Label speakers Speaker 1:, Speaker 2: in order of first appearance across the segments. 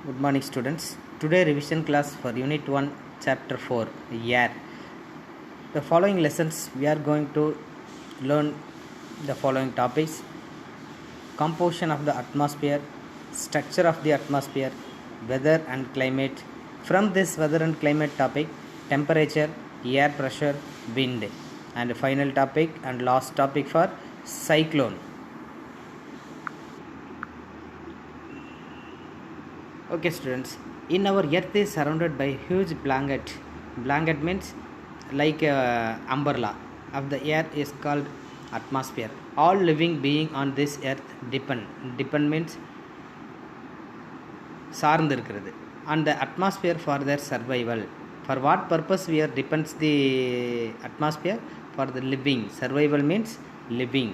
Speaker 1: Good morning, students. Today revision class for Unit 1, Chapter 4, Air. The following lessons we are going to learn the following topics: composition of the atmosphere, structure of the atmosphere, weather and climate. From this weather and climate topic, temperature, air pressure, wind, and final topic and last topic for cyclone. Okay, students. In our Earth is surrounded by huge blanket. Blanket means like umbrella of the air is called atmosphere. All living being on this earth depend. Depend means சார்ந்து இருக்கிறது on the atmosphere for their survival. For what purpose we are depends the atmosphere? For the living. Survival means living.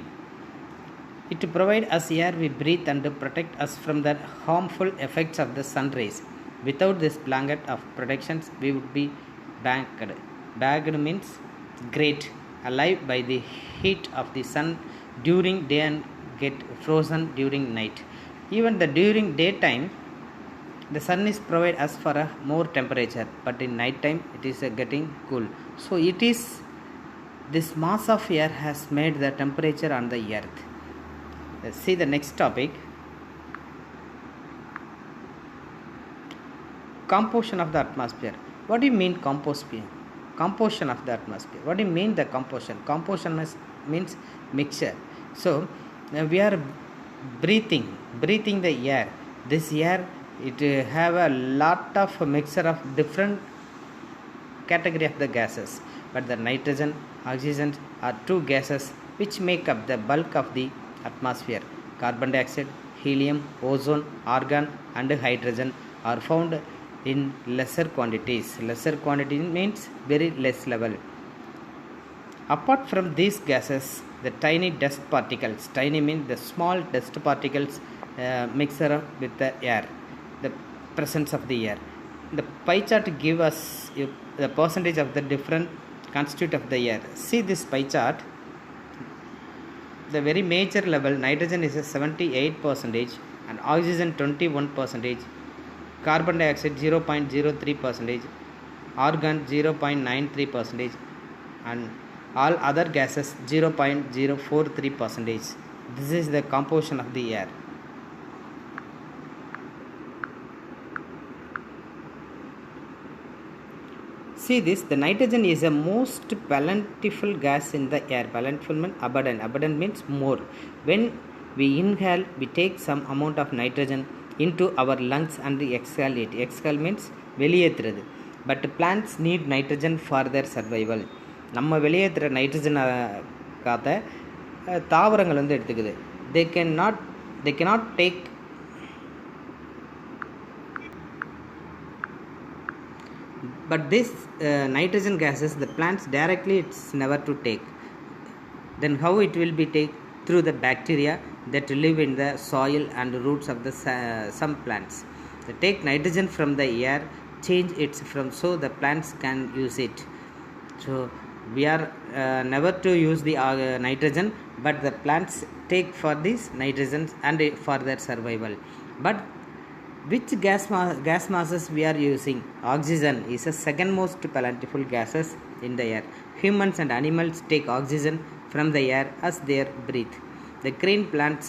Speaker 1: It provides us air we breathe and protect us from the harmful effects of the sun rays. Without this blanket of protections, we would be bagged. Bagged means great, alive by the heat of the sun during day and get frozen during night. Even during daytime, the sun is provide us for a more temperature, but in night time it is getting cool. So it is this mass of air has made the temperature on the earth. Let's see the next topic. Composition of the atmosphere. What do you mean composition? Composition of the atmosphere. What do you mean the composition? Composition means mixture. So we are breathing the air. This air it have a lot of mixture of different category of the gases, but the nitrogen, oxygen are two gases which make up the bulk of the atmosphere. Carbon dioxide, helium, ozone, argon and hydrogen are found in lesser quantities. Lesser quantity means very less level. Apart from these gases, the tiny dust particles, tiny means the small dust particles mixer up with the air, the presence of the air. The pie chart give us the percentage of the different constitute of the air. See this pie chart. The very major level, nitrogen is a 78% and oxygen 21%, carbon dioxide 0.03%, argon 0.93%, and all other gases 0.043%. This is the composition of the air. See this, the nitrogen is the most plentiful gas in the air. Plentiful means abundant. Abundant means more. When we inhale, we take some amount of nitrogen into our lungs and exhale it. Exhale means வெளியேற்றுறது. But plants need nitrogen for their survival. நம்ம வெளியேற்றுற nitrogen காத்த தாவரங்கள் எடுத்துக்குது. They cannot take. But this nitrogen gases, the plants directly it's never to take. Then how it will be take? Through the bacteria that live in the soil and roots of the some plants. They take nitrogen from the air, change it from so the plants can use it. So we are never to use the nitrogen, but the plants take for these nitrogens and for their survival. But which gas masses we are using? Oxygen is the second most plentiful gases in the air. Humans and animals take oxygen from the air as they breathe. The green plants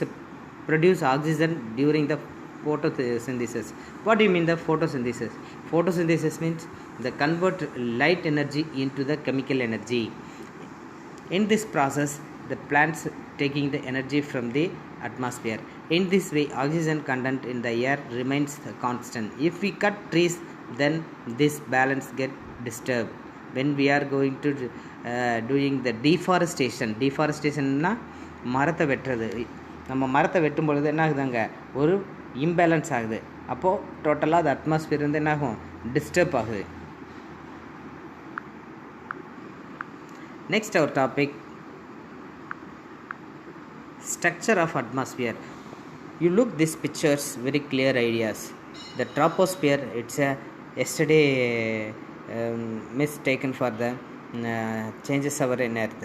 Speaker 1: produce oxygen during the photosynthesis. What do you mean the photosynthesis? Photosynthesis means they convert light energy into the chemical energy. In this process, the plants taking the energy from the atmosphere. In this way, oxygen content in the air remains constant. If we cut trees, then this balance get disturbed. When we are going to doing the deforestation na மரத்தை வெட்டுறது. நம்ம மரத்தை வெட்டும் பொழுது என்ன ஆகுதுங்க, ஒரு imbalance ஆகுது. அப்போது டோட்டலாக அது அட்மாஸ்பியர் வந்து என்ன ஆகும், டிஸ்டர்ப் ஆகுது. Next our topic, structure of atmosphere. You look these pictures, very clear ideas. The troposphere, it's a yesterday mistaken for the changes over in earth.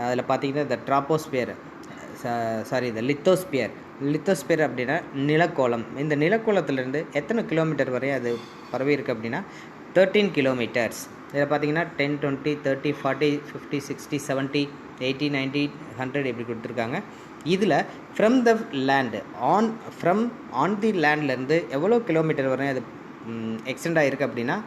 Speaker 1: அதில் பார்த்தீங்கன்னா the troposphere, the lithosphere. Lithosphere அப்படின்னா நிலக்கோளம். இந்த நிலக்கோளத்திலிருந்து எத்தனை kilometre வரை அது பரவி இருக்குது அப்படின்னா 13 கிலோமீட்டர்ஸ். இதில் பார்த்தீங்கன்னா 10, 20, 30, 40, 50, 60, 70, 80, 90, 100 இப்படி கொடுத்துருக்காங்க. இதில் from the land on the லேண்ட்லேருந்து எவ்வளோ கிலோமீட்டர் வரை அது எக்ஸ்டெண்ட் ஆகிருக்கு அப்படின்னா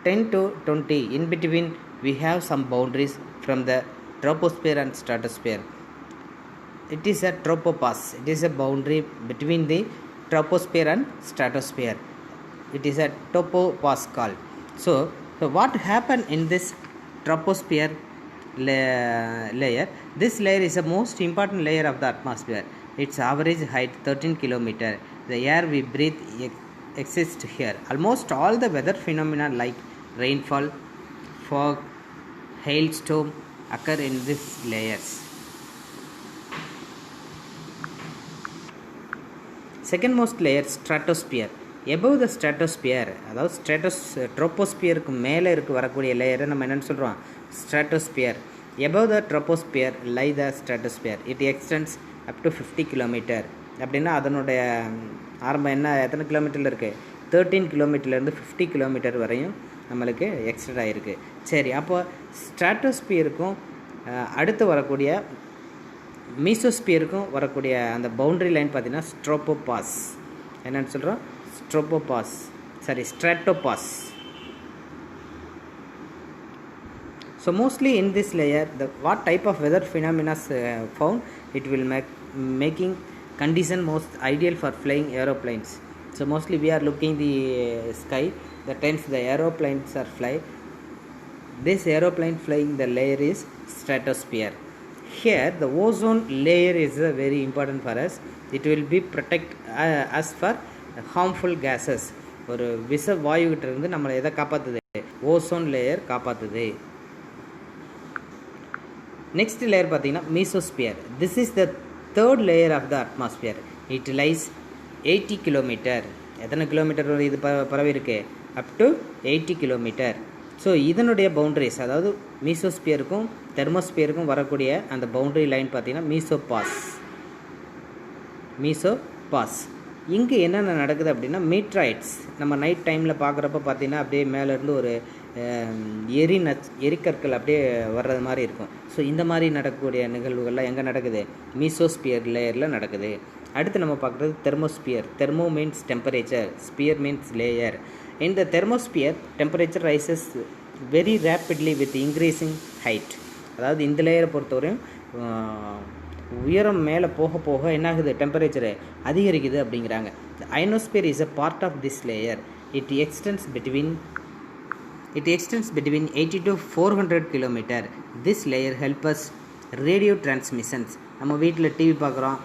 Speaker 1: 10 to 20. In between we have some boundaries from the troposphere and stratosphere. It is a tropopause. It is a boundary between the troposphere and stratosphere. It is a tropopause called. So what happened in this troposphere layer? This layer is the most important layer of the atmosphere. Its average height 13 kilometer. The air we breathe exists here. Almost all the weather phenomena like rainfall, fog, hailstorm occur in these layers. Second most layer, stratosphere. Above the stratosphere, அதாவது troposphere-க்கு மேலே வரக்கூடிய லேயரை நம்ம என்னென்னு சொல்கிறோம்? Stratosphere. Above the troposphere lie the stratosphere. It extends up to 50 km. அப்படின்னா அதனுடைய ஆரம்பம் எத்தனை கிலோமீட்டரில் இருக்குது? 13 கிலோமீட்டர்லேருந்து 50 கிலோமீட்டர் வரையும் நம்மளுக்கு எக்ஸ்டெண்ட் ஆகிருக்கு. சரி, அப்போ ஸ்ட்ராட்டோஸ்பியருக்கும் அடுத்து வரக்கூடிய மீசோஸ்பியருக்கும் வரக்கூடிய அந்த பவுண்டரி லைன் பார்த்தீங்கன்னா ஸ்ட்ரோபோபாஸ். என்னென்னு சொல்கிறோம்? ஸ்ட்ராட்டோபாஸ். So mostly in this layer, what type of weather phenomena found? It will making condition most ideal for flying aeroplanes. So mostly we are looking the sky. The times the aeroplanes are fly. This aeroplane flying the layer is stratosphere. Here the ozone layer is very important for us. It will be protect us for harmful gases. ஒரு விஷ வாயுகிட்ட இருந்து நம்மளை எதை காப்பாற்றுது? Ozone layer காப்பாற்றுது. Next layer பார்த்தீங்கன்னா mesosphere. This is the third layer of the atmosphere. It lies 80 kilometre. எத்தனை kilometre இது பரவி இருக்கு? Up to 80 kilometre. ஸோ இதனுடைய பவுண்டரிஸ், அதாவது மீசோஸ்பியருக்கும் தெர்மோஸ்பியருக்கும் வரக்கூடிய அந்த பவுண்டரி லைன் பார்த்தீங்கன்னா மீசோபாஸ். இங்கே என்னென்ன நடக்குது அப்படின்னா மீட்ராய்ட்ஸ். நம்ம நைட் டைமில் பார்க்குறப்ப பார்த்தீங்கன்னா அப்படியே மேலேருந்து ஒரு எரிக்கற்கள் அப்படியே வர்றது மாதிரி இருக்கும். ஸோ இந்த மாதிரி நடக்கக்கூடிய நிகழ்வுகள்லாம் எங்கே நடக்குது? மீசோஸ்பியர் லேயரில் நடக்குது. அடுத்து நம்ம பார்க்குறது thermosphere. Thermo means temperature, sphere means layer. In the thermosphere temperature rises very rapidly with increasing height. அதாவது இந்த லேயரை பொறுத்தவரையும் உயரம் மேலே போக போக என்னாகுது? டெம்பரேச்சரு அதிகரிக்குது அப்படிங்கிறாங்க. Ionosphere is a part of this layer. It extends between 80 to 400 kilometre. This layer help us radio transmissions. நம்ம வீட்டில் டிவி பார்க்குறோம்,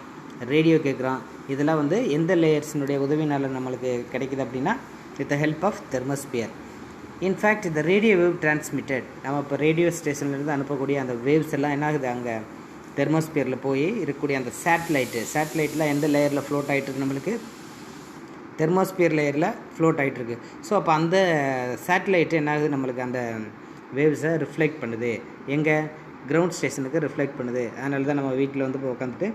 Speaker 1: ரேடியோ கேட்குறோம். இதெல்லாம் எந்த லேயர்ஸினுடைய உதவினால் நம்மளுக்கு கிடைக்குது அப்படின்னா with the help of thermosphere. In fact இந்த ரேடியோ வேவ் டிரான்ஸ்மிட்டட், நம்ம இப்போ ரேடியோ ஸ்டேஷன்லேருந்து அனுப்பக்கூடிய அந்த வேவ்ஸ் எல்லாம் என்ன ஆகுது? அங்கே தெர்மோஸ்பியரில் போய் இருக்கக்கூடிய அந்த சேட்டலைட்டில் எந்த லேயரில் ஃப்ளோட் ஆகிட்டுருக்கு? நம்மளுக்கு தெர்மோஸ்பியர் லேயரில் ஃப்ளோட் ஆகிட்டுருக்கு. ஸோ அப்போ அந்த சேட்டலைட்டு என்ன ஆகுது? நம்மளுக்கு அந்த வேவ்ஸை ரிஃப்ளெக்ட் பண்ணுது. எங்கே? கிரவுண்ட் ஸ்டேஷனுக்கு ரிஃப்ளெக்ட் பண்ணுது. அதனால தான் நம்ம வீட்டில் இப்போ உட்காந்துட்டு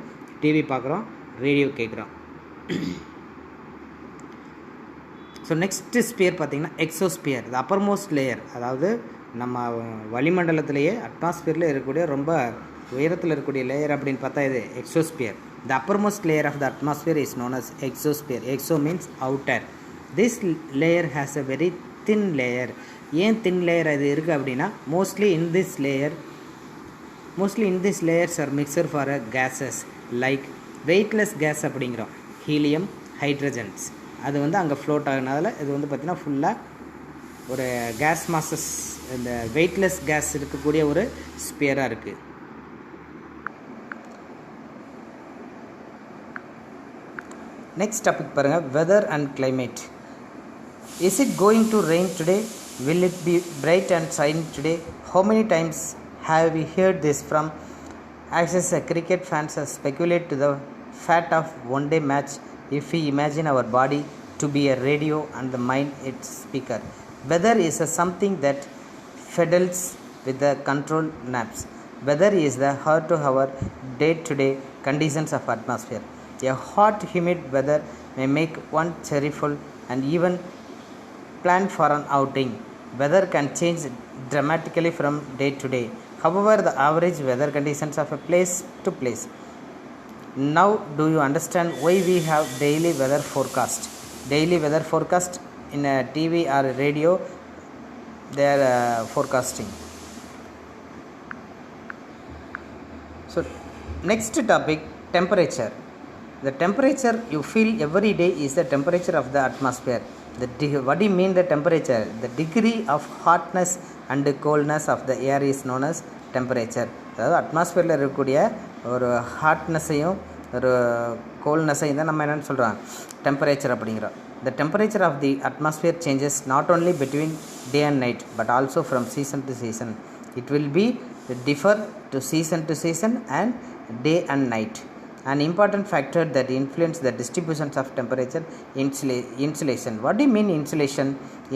Speaker 1: டிவி பார்க்குறோம், ரேடியோ கேட்குறோம். ஸோ நெக்ஸ்ட்டு ஸ்பியர் பார்த்திங்கன்னா எக்ஸோஸ்பியர். இது அப்பர்மோஸ்ட் லேயர். அதாவது நம்ம வளிமண்டலத்திலேயே அட்மாஸ்பியரில் இருக்கக்கூடிய ரொம்ப உயரத்தில் இருக்கக்கூடிய லேயர் அப்படின்னு பார்த்தா இது exosphere. The uppermost layer of the atmosphere is known as exosphere. Exo means outer. This layer has a very thin layer. ஏன் தின் லேயர் அது இருக்குது அப்படின்னா mostly in this layers are mixture for a gases like weightless gas அப்படிங்கிறோம். Helium, hydrogens. அது அங்கே float ஆகுனதால இது பார்த்திங்கன்னா ஃபுல்லாக ஒரு கேஸ் மாசஸ், இந்த வெயிட்லெஸ் கேஸ் இருக்கக்கூடிய ஒரு ஸ்பியராக இருக்குது. நெக்ஸ்ட் டாபிக் பாருங்கள், weather and climate. Is it going to rain today? Will it be bright and shine today? How many times have we heard this from access cricket fans speculate to the fact of one day match if we imagine our body to be a radio and the mind its speaker. Weather is something that fiddles with the control knobs. Weather is the heart to our day-to-day conditions of atmosphere. A hot, humid weather may make one cheerful and even plan for an outing. Weather can change dramatically from day to day. However, the average weather conditions of a place to place. Now, do you understand why we have daily weather forecast? Daily weather forecast in a TV or radio, they are forecasting. So, next topic, temperature. The temperature you feel every day is the temperature of the atmosphere. What do you mean the temperature? The degree of hotness and coldness of the air is known as temperature. அதாவது அட்மாஸ்பியரில் இருக்கக்கூடிய ஒரு ஹாட்னஸையும் ஒரு கோல்ட்னஸையும் தான் நம்ம என்னென்னு சொல்கிறோம் temperature அப்படிங்கிறோம். The temperature of the atmosphere changes not only between day and night but also from season to season. It will be differ to season and day and night. An important factor that influences the distributions of temperature, insolation. What do you mean insolation?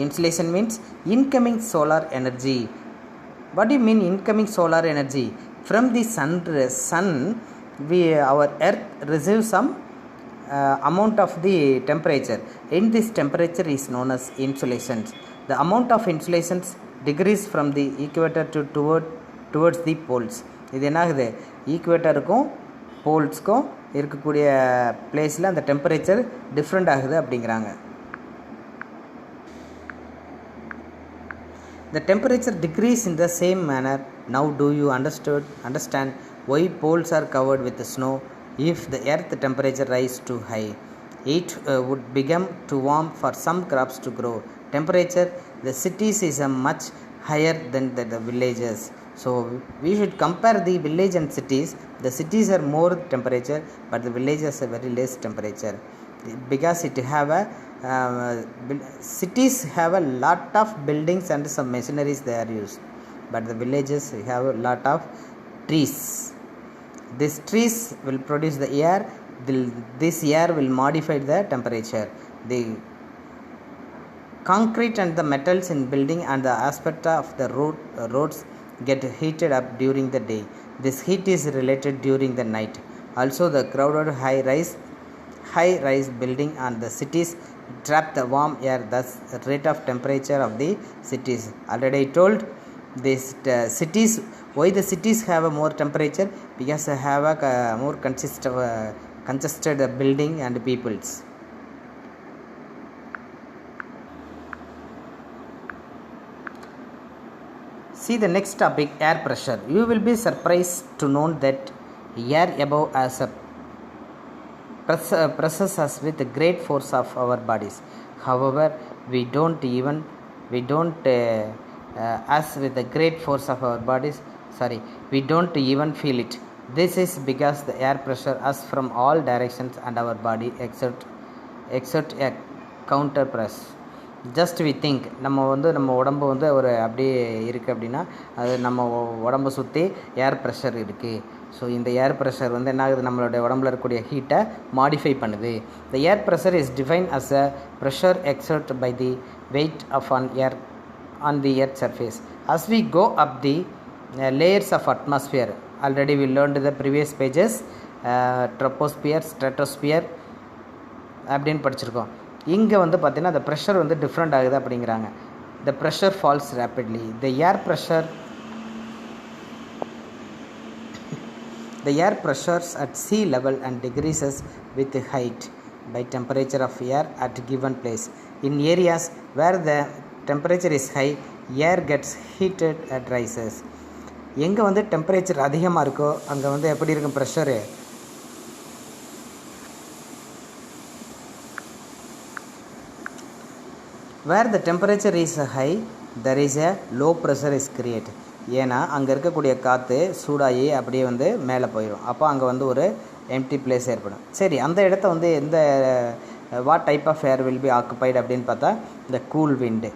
Speaker 1: Insolation means incoming solar energy. What do you mean incoming solar energy? From the sun our earth receives some amount of the temperature. In this temperature is known as insolation. The amount of insolation decreases from the equator towards the poles. இது என்ன ஆகுது, ஈக்குவேட்டருக்கும் போல்ஸ்க்கும் இருக்கக்கூடிய பிளேஸில் அந்த temperature different ஆகுது அப்படிங்கிறாங்க. The temperature decrease in the same manner. Now do you understand why poles are covered with snow? If the earth temperature rise too high, it would begin to warm for some crops to grow. Temperature, the cities is much higher than the villages. So we should compare the village and cities. The cities are more temperature, but the villages are very less temperature, because it have a cities have a lot of buildings and some machineries they are used, but the villages have a lot of trees. These trees will produce the air. This air will modify the temperature. The concrete and the metals in building and the aspect of the roads get heated up during the day. This heat is related during the night. Also, the crowded high-rise building and the cities trap the warm air, thus rate of temperature of the cities. Already I told this cities, why the cities have a more temperature, because they have a more congested building and peoples. See the next topic, air pressure. You will be surprised to know that air above us presses us with the great force of our bodies. However, we don't us with the great force of our bodies. We don't even feel it. This is because the air pressure us from all directions and our body exert a counter press. Just we think நம்ம உடம்பு ஒரு அப்படியே இருக்குது அப்படின்னா அது நம்ம உடம்பை சுற்றி ஏர் ப்ரெஷர் இருக்குது. ஸோ இந்த ஏர் ப்ரெஷர் என்ன ஆகுது, நம்மளுடைய உடம்புல இருக்கக்கூடிய ஹீட்டை மாடிஃபை பண்ணுது. The air pressure is define as a pressure exert by the weight of on the earth surface. As we go up the layers of atmosphere, already we learned the previous pages, troposphere, stratosphere அப்படின்னு படிச்சிருக்கோம். இங்கே பார்த்தீங்கன்னா the pressure different ஆகுது அப்படிங்கிறாங்க. The pressure falls rapidly. The air pressures at sea level and decreases with height by temperature of air at given place. In areas where the temperature is high, air gets heated and rises. எங்கே temperature அதிகமாக இருக்கோ அங்கே எப்படி இருக்கும் pressure, where the temperature is high, there is a low pressure is created. ஏன்னா அங்கே இருக்கக்கூடிய காற்று சூடாகி அப்படியே மேலே போயிடும். அப்போ அங்கே ஒரு எம்டி பிளேஸ் ஏற்படும். சரி, அந்த இடத்த எந்த what type of air will be occupied அப்படின்னு பார்த்தா இந்த cool wind.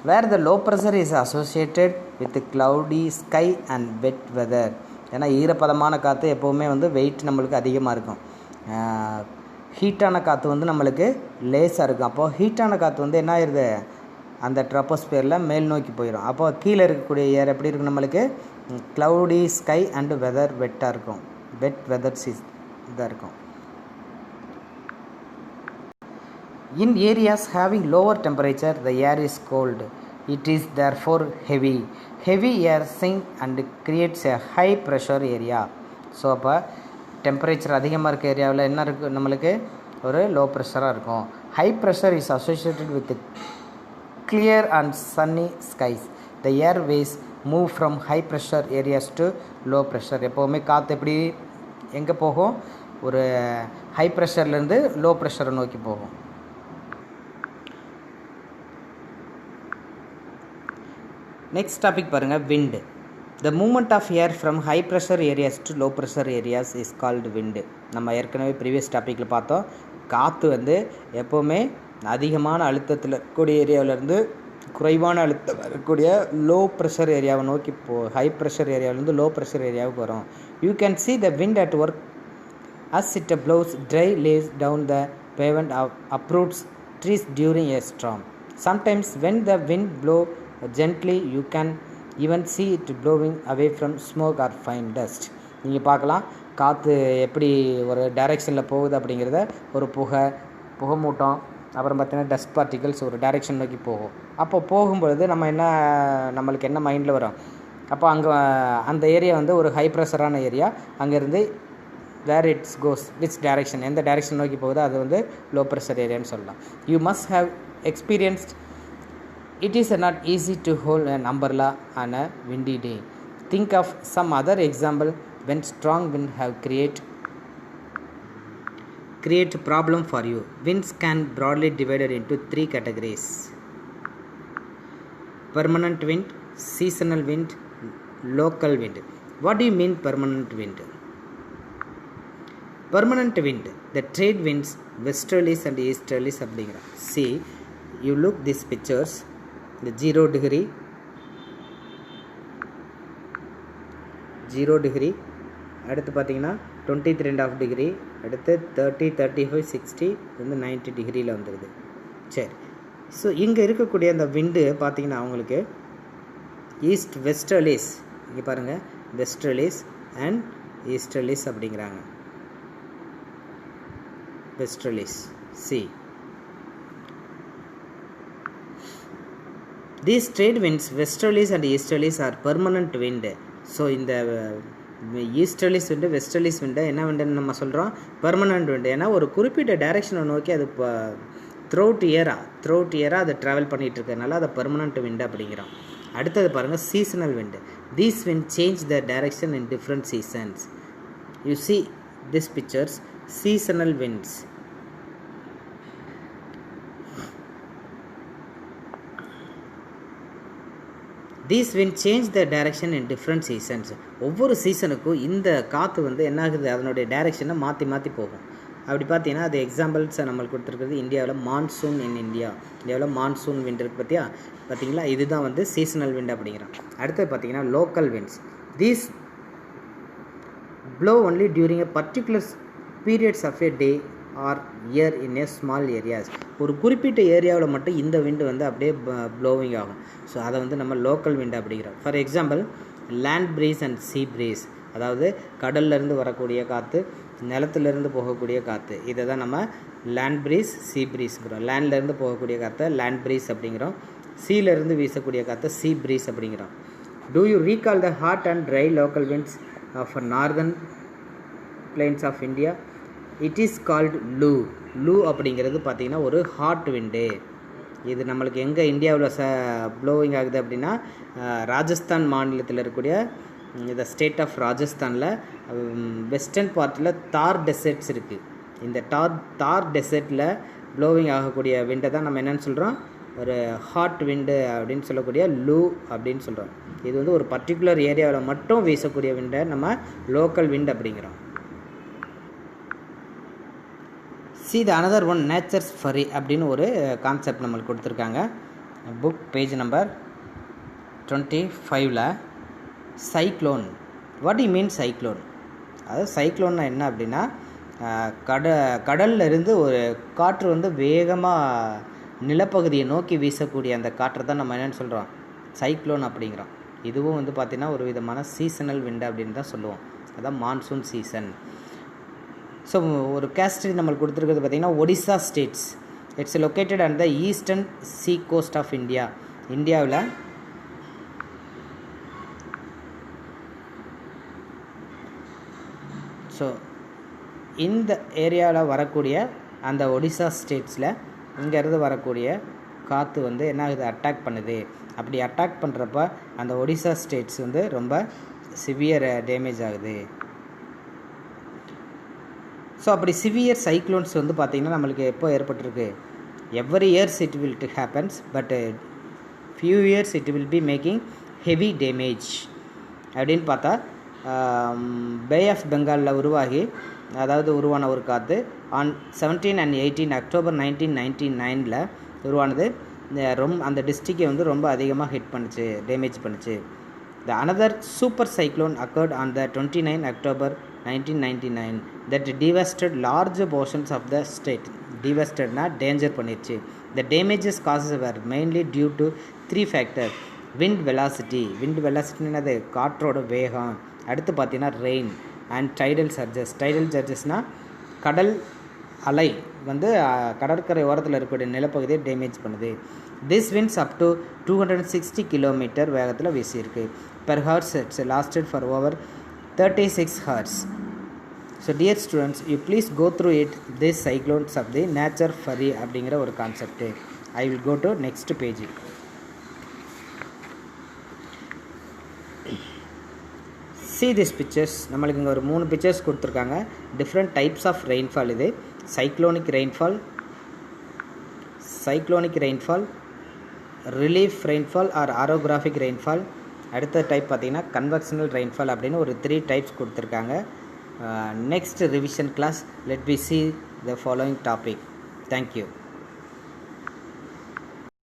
Speaker 1: Where the low pressure is associated with cloudy sky and wet weather. ஏன்னா ஈரப்பதமான காற்று எப்போவுமே வெயிட் நம்மளுக்கு அதிகமாக இருக்கும். ஹீட்டான காற்று நம்மளுக்கு லேஸாக இருக்கும். அப்போது ஹீட்டான காற்று என்ன ஆயிடுது, அந்த ட்ரோபோஸ்பியரில் மேல் நோக்கி போயிடும். அப்போ கீழே இருக்கக்கூடிய ஏர் எப்படி இருக்கும் நம்மளுக்கு க்ளவுடி ஸ்கை அண்டு வெதர் வெட்டாக இருக்கும், வெட் வெதர் இதாக இருக்கும். In areas having lower temperature, the air is cold. It is therefore heavy. Heavy air sinks and creates a high pressure area. So அப்போ டெம்பரேச்சர் அதிகமாக இருக்க ஏரியாவில் என்ன இருக்குது நம்மளுக்கு ஒரு லோ ப்ரெஷராக இருக்கும். High pressure is associated with clear and sunny skies. The airways move from high pressure areas to low pressure. எப்போவுமே காற்று எப்படி எங்கே போகும், ஒரு ஹை ப்ரெஷர்லேருந்து லோ ப்ரெஷரை நோக்கி போகும். நெக்ஸ்ட் டாபிக் பாருங்கள், wind. The movement of air from high pressure areas to low pressure areas is called wind. நம்ம ஏற்கனவே ப்ரீவியஸ் டாப்பிக்கில் பார்த்தோம், காற்று வந்து எப்போவுமே அதிகமான அழுத்தத்தில் இருக்கக்கூடிய ஏரியாவிலேருந்து குறைவான அழுத்தம் வரக்கூடிய லோ ப்ரெஷர் ஏரியாவை நோக்கி ஹை ப்ரெஷர் ஏரியாவிலேருந்து லோ ப்ரெஷர் ஏரியாவுக்கு வரும். You can see the wind at work as it blows dry leaves down the pavement of uproots trees during a storm. Sometimes when the wind blows gently you can even see it blowing away from smoke or fine dust. நீங்கள் பார்க்கலாம் காற்று எப்படி ஒரு டைரெக்ஷனில் போகுது அப்படிங்கிறத, ஒரு புகை மூட்டம், அப்புறம் பார்த்தீங்கன்னா டஸ்ட் பார்ட்டிகல்ஸ் ஒரு டைரெக்ஷன் நோக்கி போகும். அப்போ போகும்பொழுது நம்மளுக்கு என்ன மைண்டில் வரும், அப்போ அங்கே அந்த ஏரியா வந்து ஒரு ஹை ப்ரெஷரான ஏரியா, அங்கேருந்து வேர் இட்ஸ் கோஸ் விச் டைரெக்ஷன், எந்த டைரெக்ஷன் நோக்கி போகுதோ அது வந்து லோ ப்ரெஷர் ஏரியான்னு சொல்லலாம். You must have experienced it is not easy to hold an umbrella on a windy day. Think of some other example when strong wind have create problem for you. Winds can broadly divided into 3 categories: permanent wind, seasonal wind, local wind. What do you mean permanent wind? Permanent wind, the trade winds, westerlies and easterlies அப்படிங்கிற. See, you look these pictures, the 0 degree, அடுத்து பார்த்தீங்கன்னா 23.5 degree, அடுத்து 30, 35, 60, வந்து 90 டிகிரியில் வந்துடுது. சரி, so இங்கே இருக்கக்கூடிய அந்த விண்டு பார்த்தீங்கன்னா அவங்களுக்கு ஈஸ்ட் வெஸ்டர்லிஸ், இங்கே பாருங்கள் வெஸ்டர்லிஸ் அண்ட் ஈஸ்டர்லிஸ் அப்படிங்கிறாங்க. Westerlies. See, these trade winds, westerlies and easterlies, are permanent wind. So இந்த ஈஸ்டர்லிஸ் விண்டு வெஸ்டர்லிஸ் விண்டு என்ன விண்டுன்னு நம்ம சொல்கிறோம், பெர்மனண்ட் விண்டு. ஏன்னா ஒரு குறிப்பிட்ட டைரெக்ஷனை நோக்கி அது த்ரூஅவுட் இயராக அதை ட்ராவல் பண்ணிகிட்டு இருக்கிறதுனால அதை பெர்மனண்ட் விண்டு அப்படிங்கிறோம். அடுத்தது பாருங்கள் seasonal wind. These wind change the direction in different seasons. You see these pictures, seasonal winds. These wind change the direction in different seasons. ஒவ்வொரு சீசனுக்கும் இந்த காற்று வந்து என்ன ஆகுது, அதனுடைய டைரெக்ஷனை மாற்றி போகும். அப்படி பார்த்தீங்கன்னா அது எக்ஸாம்பிள்ஸை நம்மளுக்கு கொடுத்துருக்குறது இந்தியாவில் மான்சூன் இன் இந்தியாவில் மான்சூன் விண்ட் இருக்குது பார்த்தீங்களா, இதுதான் வந்து சீசனல் விண்ட் அப்படிங்கிறோம். அடுத்தது பார்த்தீங்கன்னா local winds. These blow only during a particular periods of a day or year in a small areas. ஒரு குறிப்பிட்ட ஏரியாவில் மட்டும் இந்த விண்டு வந்து அப்படியே ப்ளோவிங் ஆகும். ஸோ அதை வந்து நம்ம லோக்கல் விண்டு அப்படிங்கிறோம். For example land breeze and sea breeze, அதாவது கடல்லேருந்து வரக்கூடிய காற்று, நிலத்துலேருந்து போகக்கூடிய காற்று, இதை தான் நம்ம லேண்ட் ப்ரீஸ் சீ ப்ரீஸ்ங்கிறோம். லேண்ட்லேருந்து போகக்கூடிய காற்றை லேண்ட் ப்ரீஸ் அப்படிங்கிறோம், சீலேருந்து வீசக்கூடிய காற்றை சீ ப்ரீஸ் அப்படிங்கிறோம். Do you recall the hot and dry local winds of northern plains of India? It is called லூ அப்படிங்கிறது பார்த்திங்கன்னா ஒரு ஹாட் விண்டு. இது நம்மளுக்கு எங்கே இந்தியாவில் ப்ளோவிங் ஆகுது அப்படின்னா ராஜஸ்தான் மாநிலத்தில் இருக்கக்கூடிய இந்த ஸ்டேட் ஆஃப் ராஜஸ்தானில் வெஸ்டர்ன் பார்ட்டில் தார் டெசர்ட்ஸ் இருக்குது. இந்த தார் டெசர்ட்டில் ப்ளோவிங் ஆகக்கூடிய விண்டை தான் நம்ம என்னென்னு சொல்கிறோம், ஒரு ஹாட் விண்டு அப்படின்னு சொல்லக்கூடிய லூ அப்படின்னு சொல்கிறோம். இது வந்து ஒரு பர்டிகுலர் ஏரியாவில் மட்டும் வீசக்கூடிய விண்டை நம்ம லோக்கல் விண்ட் அப்படிங்கிறோம். See the another one, nature's fury அப்படின்னு ஒரு கான்செப்ட் நம்மளுக்கு கொடுத்துருக்காங்க. புக் பேஜ் நம்பர் 25ல் cyclone. What you mean cyclone? அதாவது சைக்ளோன்னா என்ன அப்படின்னா கடல்ல இருந்து ஒரு காற்று வந்து வேகமாக நிலப்பகுதியை நோக்கி வீசக்கூடிய அந்த காற்றை தான் நம்ம என்னென்னு சொல்கிறோம், சைக்ளோன் அப்படிங்கிறோம். இதுவும் வந்து பார்த்திங்கன்னா ஒரு விதமான சீசனல் விண்டு அப்படின்னு தான் சொல்லுவோம். அதான் மான்சூன் சீசன். ஸோ ஒரு கேஸ்ட் நம்மளுக்கு கொடுத்துருக்கிறது பார்த்திங்கன்னா Odisha states. It's located at the eastern sea coast of India. இந்தியாவில் ஸோ இந்த ஏரியாவில் வரக்கூடிய அந்த ஒடிசா ஸ்டேட்ஸில் இங்கேருந்து வரக்கூடிய காற்று வந்து என்ன ஆகுது, அட்டாக் பண்ணுது. அப்படி அட்டாக் பண்ணுறப்ப அந்த ஒடிசா ஸ்டேட்ஸ் வந்து ரொம்ப சிவியர் டேமேஜ் ஆகுது. ஸோ அப்படி சிவியர் சைக்ளோன்ஸ் வந்து பார்த்திங்கன்னா நம்மளுக்கு எப்போ ஏற்பட்டிருக்கு, every years it will happens, but few years it will be making heavy damage அப்படின்னு பார்த்தா பே ஆஃப் பெங்காலில் உருவான ஒரு காற்று ஆன் 17 and 18 அக்டோபர் 1999 உருவானது. அந்த டிஸ்ட்ரிக்டை வந்து ரொம்ப அதிகமாக ஹிட் பண்ணுச்சு, டேமேஜ் பண்ணுச்சு. The another super cyclone occurred on the 29 October 1999 that devastated large portions of the state. டிவாஸ்டட்னா டேஞ்சர் பண்ணிடுச்சு. The damages causes were mainly due to 3 factor. Wind வெலாசிட்டினது காற்றோட வேகம், அடுத்து பார்த்தீங்கன்னா ரெயின் அண்ட் டைடல் சர்ஜஸ். டைடல் சர்ஜஸ்னால் கடல் அலை வந்து கடற்கரை ஓரத்தில் இருக்கக்கூடிய நிலப்பகுதியை டேமேஜ் பண்ணுது. This winds up to 260 kilometre வேகத்தில் வீசியிருக்கு. Per hours it's lasted for over 36 hours. So dear students, you please go through it this cyclones of the nature fury அப்படிங்கிற ஒரு concept. I will go to next page. See these pictures. நம்மளுக்கு இங்கே ஒரு 3 pictures கொடுத்துருக்காங்க. Different types of rainfall. இது cyclonic rainfall, relief rainfall or orographic rainfall. அடுத்த type பார்த்திங்கன்னா convectional rainfall அப்படின்னு ஒரு 3 டைப்ஸ் கொடுத்துருக்காங்க. Next revision class let we see the following topic. Thank you.